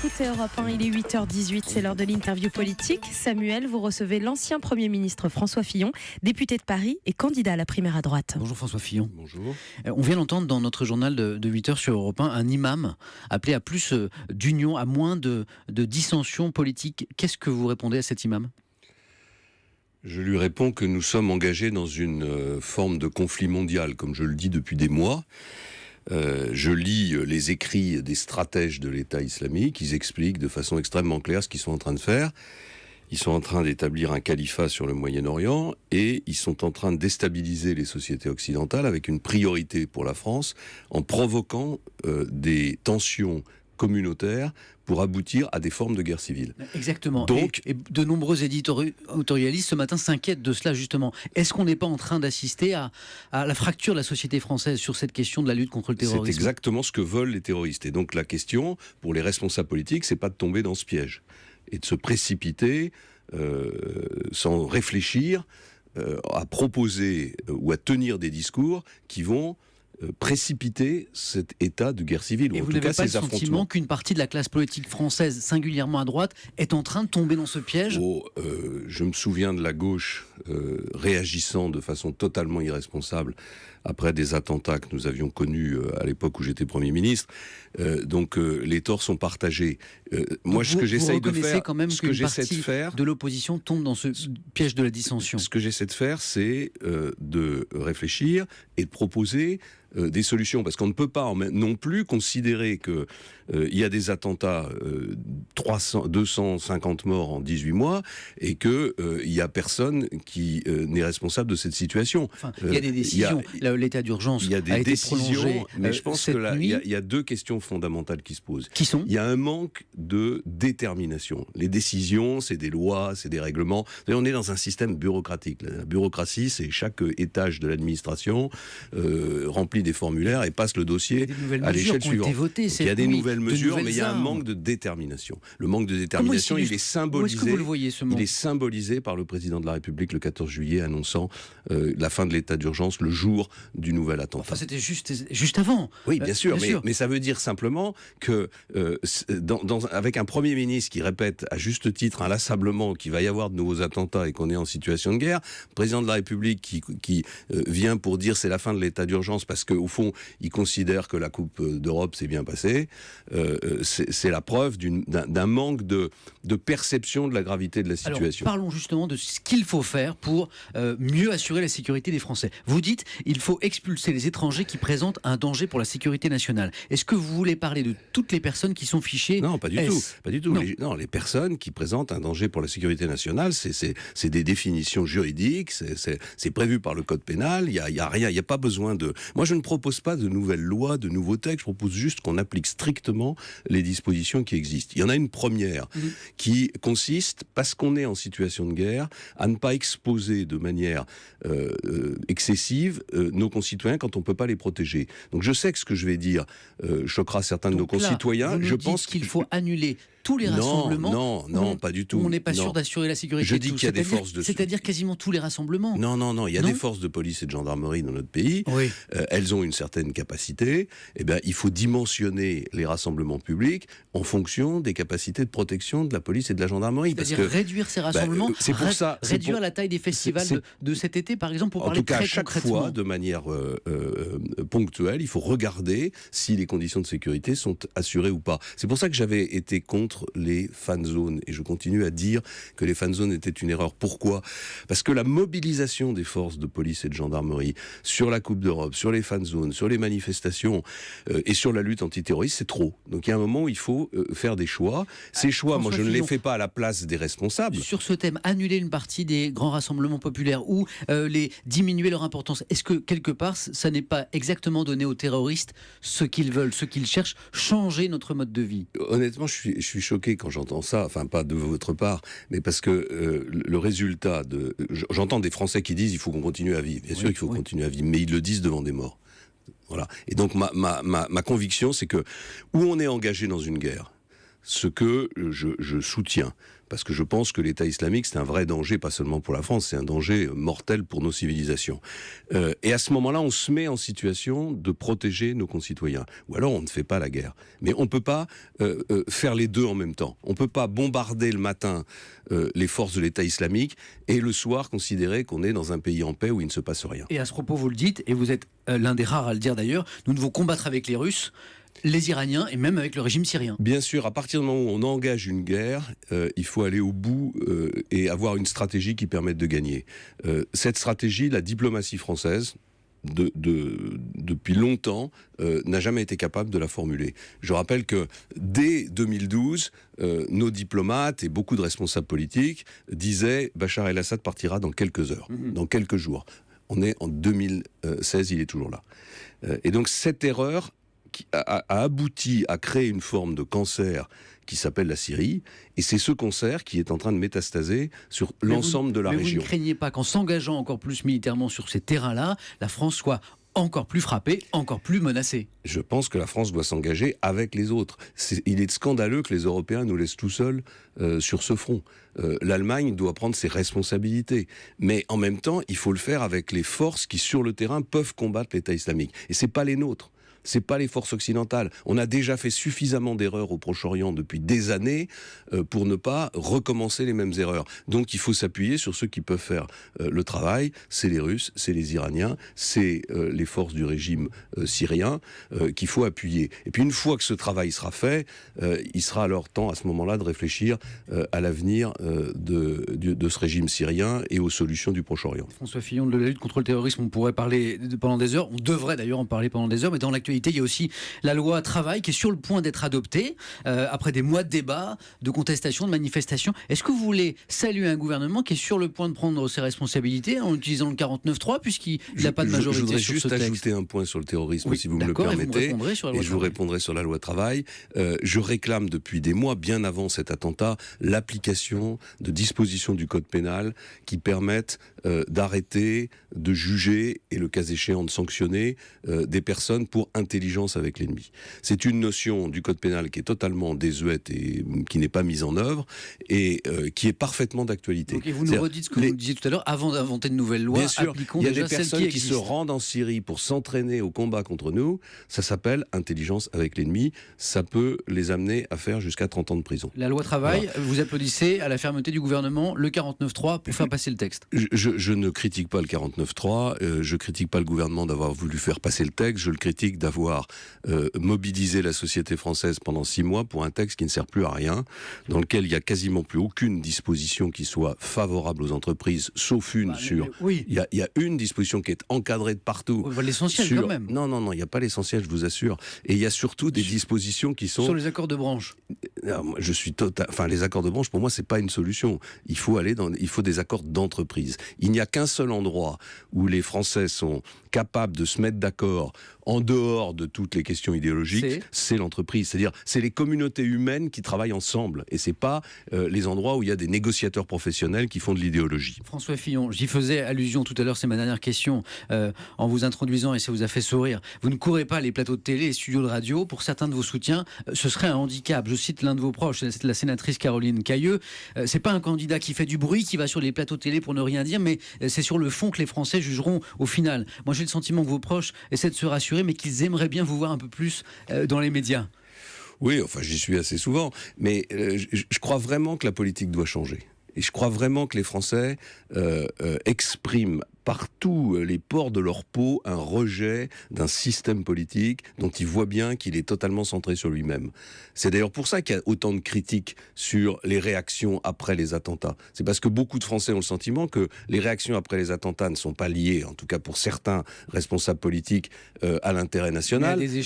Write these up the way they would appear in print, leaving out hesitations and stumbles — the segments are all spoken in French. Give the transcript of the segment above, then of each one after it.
écoutez Europe 1, il est 8h18, c'est l'heure de l'interview politique. Samuel, vous recevez l'ancien Premier ministre François Fillon, député de Paris et candidat à la primaire à droite. Bonjour François Fillon. Bonjour. On vient d'entendre dans notre journal de 8h sur Europe 1 un imam appelé à plus d'union, à moins de dissensions politiques. Qu'est-ce que vous répondez à cet imam ? Je lui réponds que nous sommes engagés dans une forme de conflit mondial, comme je le dis depuis des mois. Je lis les écrits des stratèges de l'État islamique. Ils expliquent de façon extrêmement claire ce qu'ils sont en train de faire. Ils sont en train d'établir un califat sur le Moyen-Orient et ils sont en train de déstabiliser les sociétés occidentales avec une priorité pour la France en provoquant des tensions communautaires pour aboutir à des formes de guerre civile. Exactement. Donc, et de nombreux éditorialistes ce matin s'inquiètent de cela justement. Est-ce qu'on n'est pas en train d'assister à la fracture de la société française sur cette question de la lutte contre le terrorisme ? C'est exactement ce que veulent les terroristes. Et donc la question, pour les responsables politiques, c'est pas de tomber dans ce piège et de se précipiter sans réfléchir à proposer ou à tenir des discours qui vont précipiter cet état de guerre civile, ou et en vous tout cas n'avez pas ces le affrontements. sentiment qu'une partie de la classe politique française, singulièrement à droite, est en train de tomber dans ce piège ? Je me souviens de la gauche réagissant de façon totalement irresponsable après des attentats que nous avions connus à l'époque où j'étais Premier ministre. Donc les torts sont partagés. Moi, ce que j'essaye de faire, quand même ce que j'essaie de faire, de l'opposition tombe dans ce piège de la dissension. Ce que j'essaie de faire, c'est de réfléchir et de proposer des solutions, parce qu'on ne peut pas non plus considérer que il y a des attentats, 250 morts en 18 mois, et que il y a personne qui n'est responsable de cette situation. Enfin, il y a des décisions. L'état d'urgence a été prolongé. Mais je pense que là, nuit. il y a deux questions fondamentales qui se posent. Qui sont ? Il y a un manque de détermination. Les décisions, c'est des lois, c'est des règlements. On est dans un système bureaucratique. La bureaucratie, c'est chaque étage de l'administration remplit des formulaires et passe le dossier à l'échelle suivante. Il y a des nouvelles mesures, mais il y a un manque de détermination. Le manque de détermination, il est symbolisé. Où est-ce que vous le voyez, ce manque ? Il est symbolisé par le président de la République le 14 juillet, annonçant la fin de l'état d'urgence le jour du nouvel attentat. Enfin, c'était juste avant. Oui, bien sûr, mais ça veut dire simplement que avec un Premier ministre qui répète à juste titre inlassablement qu'il va y avoir de nouveaux attentats et qu'on est en situation de guerre, le président de la République qui vient pour dire c'est la fin de l'état d'urgence parce qu'au fond, il considère que la Coupe d'Europe s'est bien passée, c'est la preuve d'un manque de perception de la gravité de la situation. Alors, parlons justement de ce qu'il faut faire pour mieux assurer la sécurité des Français. Vous dites il faut expulser les étrangers qui présentent un danger pour la sécurité nationale. Est-ce que vous voulez parler de toutes les personnes qui sont fichées ? Non, pas du tout. Les personnes qui présentent un danger pour la sécurité nationale, c'est des définitions juridiques, c'est prévu par le code pénal, il y a rien, il y a pas besoin de... Moi, je ne propose pas de nouvelles lois, de nouveaux textes, je propose juste qu'on applique strictement les dispositions qui existent. Il y en a une première qui consiste, parce qu'on est en situation de guerre, à ne pas exposer de manière excessive nos concitoyens quand on ne peut pas les protéger. Donc je sais que ce que je vais dire choquera certains de nos concitoyens. Je pense qu'il faut annuler tous les rassemblements. Non, pas du tout. On n'est pas sûr d'assurer la sécurité. Je dis qu'il y a des forces de... C'est-à-dire quasiment tous les rassemblements. Non, il y a des forces de police et de gendarmerie dans notre pays. Oui. Elles ont une certaine capacité. Eh bien, il faut dimensionner les rassemblements publics en fonction des capacités de protection de la police et de la gendarmerie. C'est-à-dire réduire ces rassemblements, c'est pour ça, réduire la taille des festivals de cet été, par exemple, pour parler très concrètement. En tout cas, à chaque fois, de manière ponctuelle, il faut regarder si les conditions de sécurité sont assurées ou pas. C'est pour ça que j'avais été contre les fan zones, et je continue à dire que les fan zones étaient une erreur. Pourquoi ? Parce que la mobilisation des forces de police et de gendarmerie sur la Coupe d'Europe, sur les fan zones, sur les manifestations et sur la lutte antiterroriste, c'est trop. Donc il y a un moment où il faut faire des choix. Ces choix, moi je ne les fais pas à la place des responsables. Sur ce thème, annuler une partie des grands rassemblements populaires ou diminuer leur importance, est-ce que quelque part ça n'est pas exactement donné aux terroristes ce qu'ils veulent, ce qu'ils cherchent, changer notre mode de vie ? Honnêtement, je suis choqué quand j'entends ça, enfin pas de votre part, mais parce que le résultat de... J'entends des Français qui disent il faut qu'on continue à vivre. Bien sûr qu'il faut continuer à vivre, mais ils le disent devant des morts. Voilà. Et donc ma conviction, c'est que où on est engagé dans une guerre, ce que je soutiens. Parce que je pense que l'État islamique, c'est un vrai danger, pas seulement pour la France, c'est un danger mortel pour nos civilisations. Et à ce moment-là, on se met en situation de protéger nos concitoyens. Ou alors, on ne fait pas la guerre. Mais on ne peut pas faire les deux en même temps. On ne peut pas bombarder le matin les forces de l'État islamique et le soir considérer qu'on est dans un pays en paix où il ne se passe rien. Et à ce propos, vous le dites, et vous êtes l'un des rares à le dire d'ailleurs, nous devons combattre avec les Russes, les Iraniens et même avec le régime syrien. Bien sûr, à partir du moment où on engage une guerre, il faut aller au bout et avoir une stratégie qui permette de gagner. Cette stratégie, la diplomatie française, depuis longtemps, n'a jamais été capable de la formuler. Je rappelle que dès 2012, nos diplomates et beaucoup de responsables politiques disaient « Bachar el-Assad partira dans quelques heures, dans quelques jours ». On est en 2016, il est toujours là. Et donc cette erreur qui a abouti à créer une forme de cancer qui s'appelle la Syrie, et c'est ce cancer qui est en train de métastaser sur l'ensemble de la région. Vous ne craignez pas qu'en s'engageant encore plus militairement sur ces terrains-là, la France soit encore plus frappée, encore plus menacée? Je pense que la France doit s'engager avec les autres. Il est scandaleux que les Européens nous laissent tout seuls sur ce front. L'Allemagne doit prendre ses responsabilités. Mais en même temps, il faut le faire avec les forces qui, sur le terrain, peuvent combattre l'État islamique. Et ce n'est pas les nôtres. C'est pas les forces occidentales. On a déjà fait suffisamment d'erreurs au Proche-Orient depuis des années pour ne pas recommencer les mêmes erreurs. Donc il faut s'appuyer sur ceux qui peuvent faire le travail. C'est les Russes, c'est les Iraniens, c'est les forces du régime syrien qu'il faut appuyer. Et puis une fois que ce travail sera fait, il sera alors temps à ce moment-là de réfléchir à l'avenir de ce régime syrien et aux solutions du Proche-Orient. François Fillon, de la lutte contre le terrorisme, on pourrait parler pendant des heures. On devrait d'ailleurs en parler pendant des heures, mais dans l'actualité, il y a aussi la loi travail qui est sur le point d'être adoptée après des mois de débats, de contestations, de manifestations. Est-ce que vous voulez saluer un gouvernement qui est sur le point de prendre ses responsabilités en utilisant le 49.3 puisqu'il n'a pas de majorité sur ce texte? Je voudrais juste ajouter un point sur le terrorisme, oui, si vous me le permettez, et je vous répondrai sur la loi travail. Je réclame depuis des mois, bien avant cet attentat, l'application de dispositions du code pénal qui permettent d'arrêter, de juger et le cas échéant de sanctionner des personnes pour intelligence avec l'ennemi. C'est une notion du code pénal qui est totalement désuète et qui n'est pas mise en œuvre et qui est parfaitement d'actualité. Et vous nous redites ce que vous disiez tout à l'heure, avant d'inventer de nouvelles lois, bien sûr, appliquons il y a déjà des personnes celles qui se rendent en Syrie pour s'entraîner au combat contre nous, ça s'appelle intelligence avec l'ennemi, ça peut les amener à faire jusqu'à 30 ans de prison. La loi travail, voilà. Vous applaudissez à la fermeté du gouvernement le 49.3 pour faire passer le texte. Je ne critique pas le 49.3, je critique pas le gouvernement d'avoir voulu faire passer le texte, je le critique d'avoir mobilisé la société française pendant 6 mois pour un texte qui ne sert plus à rien, dans lequel il n'y a quasiment plus aucune disposition qui soit favorable aux entreprises, sauf une oui. Il y a une disposition qui est encadrée de partout. L'essentiel quand même. Non, il n'y a pas l'essentiel, je vous assure. Et il y a surtout des dispositions qui sont... Sur les accords de branche. Les accords de branche, pour moi, c'est pas une solution. Il faut des accords d'entreprise. Il n'y a qu'un seul endroit où les Français sont capables de se mettre d'accord en dehors de toutes les questions idéologiques, c'est l'entreprise. C'est-à-dire, c'est les communautés humaines qui travaillent ensemble. Et c'est pas les endroits où il y a des négociateurs professionnels qui font de l'idéologie. François Fillon, j'y faisais allusion tout à l'heure, c'est ma dernière question, en vous introduisant, et ça vous a fait sourire. Vous ne courez pas les plateaux de télé et studios de radio. Pour certains de vos soutiens, ce serait un handicap. Je cite l'un de vos proches, c'est la sénatrice Caroline Cayeux. C'est pas un candidat qui fait du bruit, qui va sur les plateaux de télé pour ne rien dire, mais c'est sur le fond que les Français jugeront au final. Moi, j'ai le sentiment que vos proches essaient de se rassurer, mais qu'ils aimeraient bien vous voir un peu plus dans les médias. Oui, enfin j'y suis assez souvent, mais je crois vraiment que la politique doit changer. Et je crois vraiment que les Français expriment par tous les pores de leur peau un rejet d'un système politique dont ils voient bien qu'il est totalement centré sur lui-même. C'est d'ailleurs pour ça qu'il y a autant de critiques sur les réactions après les attentats. C'est parce que beaucoup de Français ont le sentiment que les réactions après les attentats ne sont pas liées, en tout cas pour certains responsables politiques, à l'intérêt national, mais à des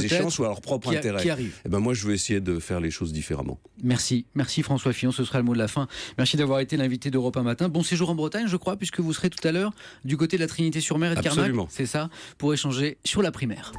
échéances ou à leur propre intérêt. Qui arrivent. Et ben moi, je veux essayer de faire les choses différemment. Merci François Fillon, ce sera le mot de la fin. Merci d'avoir été l'invité d'Europe 1 Matin. Bon séjour en Bretagne, je crois, puisque vous serez tout à l'heure du côté de la Trinité-sur-Mer et de Carnac. C'est ça, pour échanger sur la primaire.